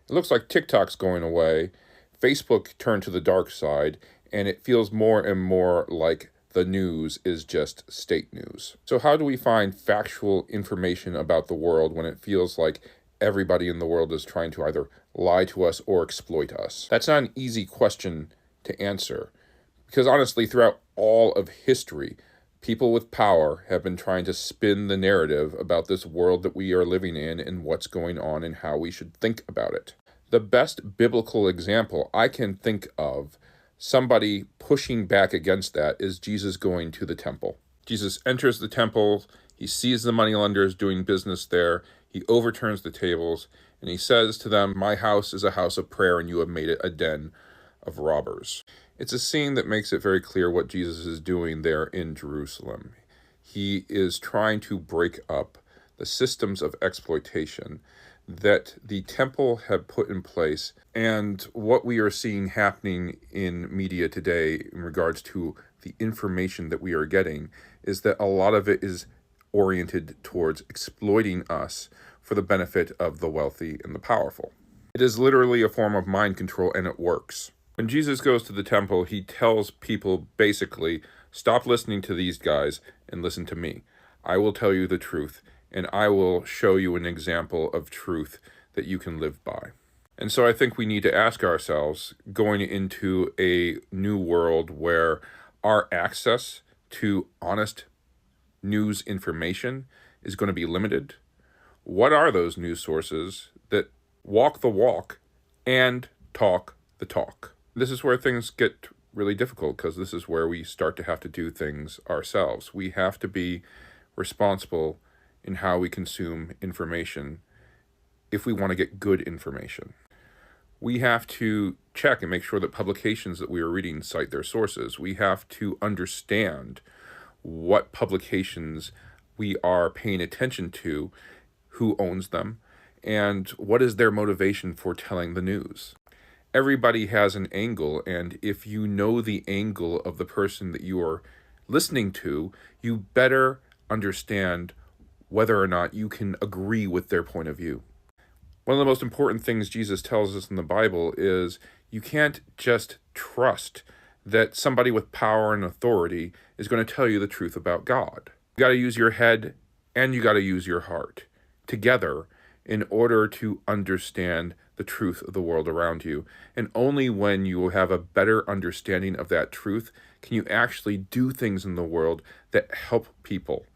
It looks like TikTok's going away, Facebook turned to the dark side, and it feels more and more like the news is just state news. So how do we find factual information about the world when it feels like everybody in the world is trying to either lie to us or exploit us? That's not an easy question to answer, because honestly, throughout all of history, people with power have been trying to spin the narrative about this world that we are living in and what's going on and how we should think about it. The best biblical example I can think of, somebody pushing back against that, is Jesus going to the temple. Jesus enters the temple, he sees the moneylenders doing business there, he overturns the tables, and he says to them, "My house is a house of prayer, and you have made it a den of robbers." It's a scene that makes it very clear what Jesus is doing there in Jerusalem. He is trying to break up the systems of exploitation that the temple had put in place, and what we are seeing happening in media today in regards to the information that we are getting is that a lot of it is oriented towards exploiting us for the benefit of the wealthy and the powerful. It is literally a form of mind control, and it works. When Jesus goes to the temple, he tells people basically, stop listening to these guys and listen to me. I will tell you the truth, and I will show you an example of truth that you can live by. And so I think we need to ask ourselves, going into a new world where our access to honest news information is going to be limited, what are those news sources that walk the walk and talk the talk? This is where things get really difficult, because this is where we start to have to do things ourselves. We have to be responsible in how we consume information if we want to get good information. We have to check and make sure that publications that we are reading cite their sources. We have to understand what publications we are paying attention to, who owns them, and what is their motivation for telling the news. Everybody has an angle, and if you know the angle of the person that you are listening to, you better understand whether or not you can agree with their point of view. One of the most important things Jesus tells us in the Bible is you can't just trust that somebody with power and authority is going to tell you the truth about God. You got to use your head and you got to use your heart together in order to understand the truth of the world around you. And only when you have a better understanding of that truth can you actually do things in the world that help people.